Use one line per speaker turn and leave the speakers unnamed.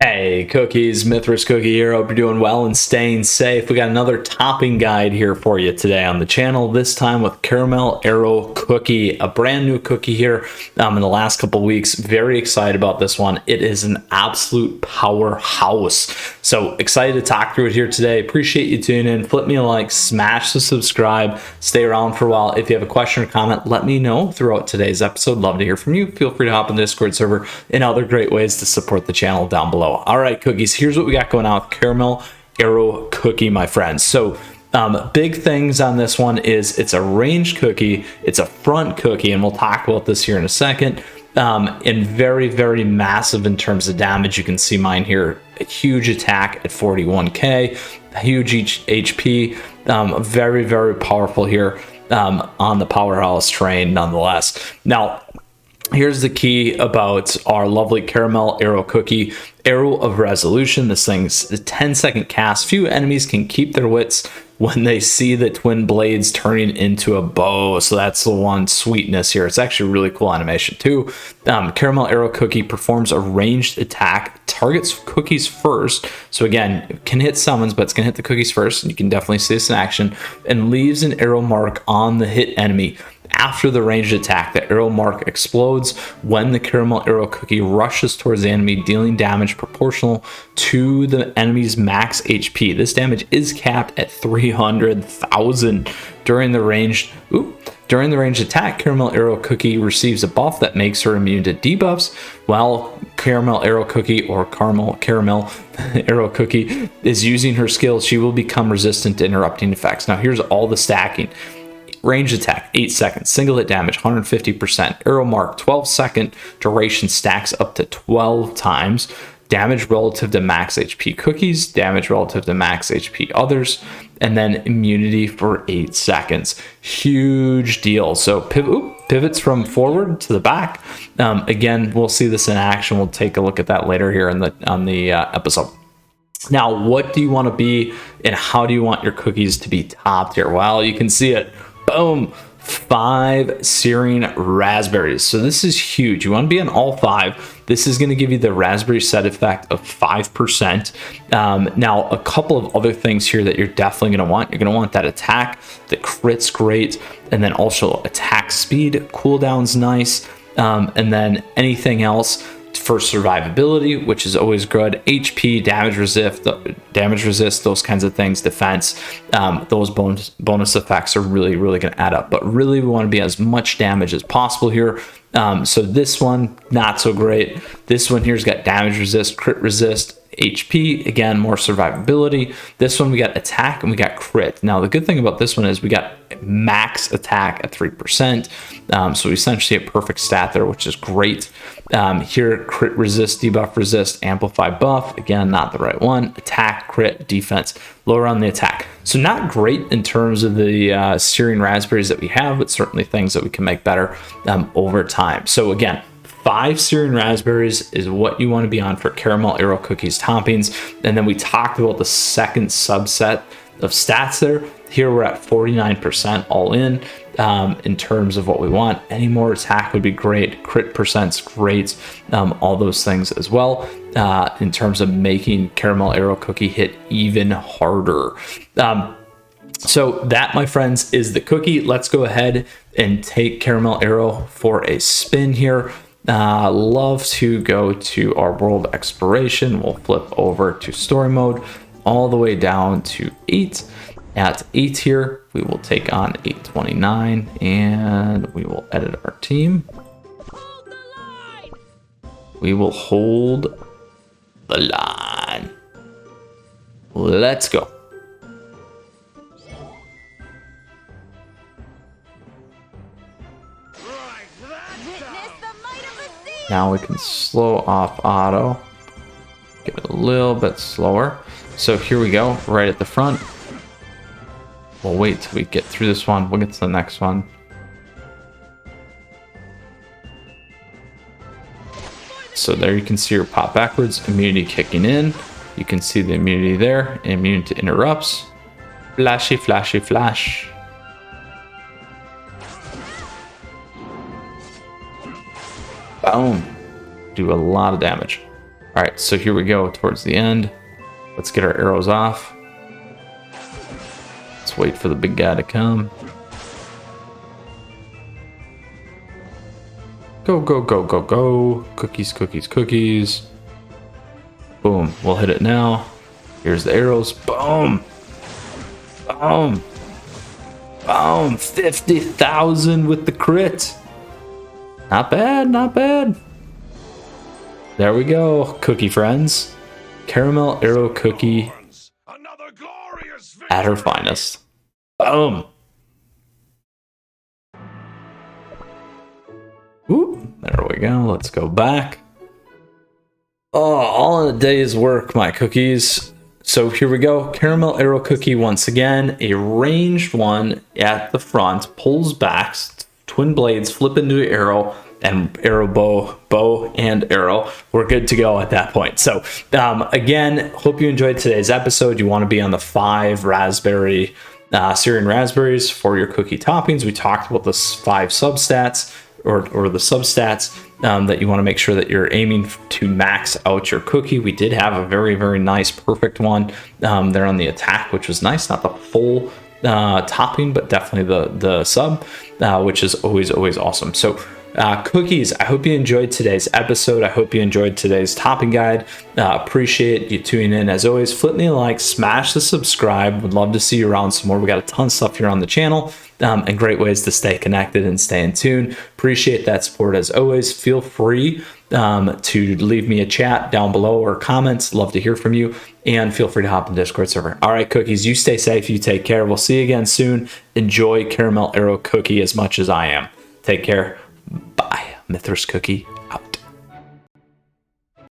Hey, Cookies, Mythras Cookie here. Hope you're doing well and staying safe. We got another topping guide here for you today on the channel, this time with Caramel Arrow Cookie, a brand new cookie here in the last couple weeks. Very excited about this one. It is an absolute powerhouse. So excited to talk through it here today. Appreciate you tuning in. Flip me a like, smash the subscribe, stay around for a while. If you have a question or comment, let me know throughout today's episode. Love to hear from you. Feel free to hop in the Discord server and other great ways to support the channel down below. All right, cookies, here's what we got going on with Caramel Arrow Cookie, my friends. So big things on this one is it's a ranged cookie, it's a front cookie, and we'll talk about this here in a second. And very, very massive in terms of damage. You can see mine here, a huge attack at 41k, huge HP, very, very powerful here on the powerhouse train nonetheless. Now, here's the key about our lovely Caramel Arrow Cookie. Arrow of Resolution. This thing's a 10-second cast. Few enemies can keep their wits when they see the twin blades turning into a bow. So that's the one sweetness here. It's actually a really cool animation too. Caramel Arrow Cookie performs a ranged attack, targets cookies first. So again, it can hit summons, but it's gonna hit the cookies first. And you can definitely see this in action, and leaves an arrow mark on the hit enemy. After the ranged attack, the arrow mark explodes when the Caramel Arrow Cookie rushes towards the enemy, dealing damage proportional to the enemy's max HP. This damage is capped at 300,000 during the ranged. During the ranged attack, Caramel Arrow Cookie receives a buff that makes her immune to debuffs, while Caramel Arrow Cookie, or Caramel Arrow Cookie, is using her skills. She will become resistant to interrupting effects. Now here's all the stacking. Range attack, 8 seconds. Single hit damage, 150%. Arrow mark, 12-second duration, stacks up to 12 times. Damage relative to max HP cookies, damage relative to max HP others, and then immunity for 8 seconds. Huge deal. So pivots from forward to the back. Again, we'll see this in action. We'll take a look at that later here on the episode. Now, what do you want to be and how do you want your cookies to be topped here? Well, you can see it. Boom, 5 searing raspberries. So this is huge. You want to be on all 5. This is going to give you the raspberry set effect of 5%. Now, a couple of other things here that you're definitely going to want. You're going to want that attack. The crit's great. And then also attack speed. Cooldown's nice. And then anything else for survivability, which is always good. HP, damage resist, those kinds of things, defense, those bonus effects are really going to add up. But really, we want to be as much damage as possible here. So this one, not so great. This one here's got damage resist, crit resist, HP, again, more survivability. This one we got attack and we got crit. Now the good thing about this one is we got max attack at 3%. So essentially a perfect stat there, which is great. Here, crit resist, debuff resist, amplify buff. Again, not the right one. Attack, crit, defense, lower on the attack. So not great in terms of the searing raspberries that we have, but certainly things that we can make better over time. So again, 5 searing raspberries is what you want to be on for Caramel Arrow Cookies toppings. And then we talked about the second subset of stats there. Here we're at 49% all in terms of what we want. Any more attack would be great. Crit percent's great. All those things as well in terms of making Caramel Arrow Cookie hit even harder. So that, my friends, is the cookie. Let's go ahead and take Caramel Arrow for a spin here. Love to go to our world exploration. We'll flip over to story mode all the way down to 8. At 8 here, we will take on 829 and we will edit our team. We will hold the line. Let's go. Now we can slow off auto, get it a little bit slower. So here we go, right at the front. We'll wait till we get through this one. We'll get to the next one. So there you can see her pop backwards, immunity kicking in. You can see the immunity there, immune to interrupts. Flashy, flashy, flash. Boom. Do a lot of damage. All right, so here we go towards the end. Let's get our arrows off. Let's wait for the big guy to come. Go, go, go, go, go. Cookies, cookies, cookies. Boom, we'll hit it now. Here's the arrows. Boom. Boom. Boom. 50,000 with the crit. Not bad, not bad. There we go, cookie friends. Caramel arrow cookie at her finest. Boom. Ooh, there we go. Let's go back. Oh, all in a day's work, my cookies. So here we go. Caramel arrow cookie once again. A ranged one at the front. Pulls back. Twin blades flip into an arrow. And arrow bow and arrow. We're good to go at that point. So again, hope you enjoyed today's episode. You want to be on the 5 raspberry Syrian raspberries for your cookie toppings. We talked about the 5 substats or the substats that you want to make sure that you're aiming to max out your cookie. We did have a very, very nice, perfect one there on the attack, which was nice. Not the full topping, but definitely the sub, which is always awesome. So cookies, I hope you enjoyed today's episode. I hope you enjoyed today's topping guide. Appreciate you tuning in. As always, flip me a like, smash the subscribe. Would love to see you around some more. We got a ton of stuff here on the channel and great ways to stay connected and stay in tune. Appreciate that support as always. Feel free to leave me a chat down below or comments. Love to hear from you, and feel free to hop in the Discord server. All right, cookies, you stay safe. You take care. We'll see you again soon. Enjoy Caramel Arrow Cookie as much as I am. Take care. Bye. Mythras Cookie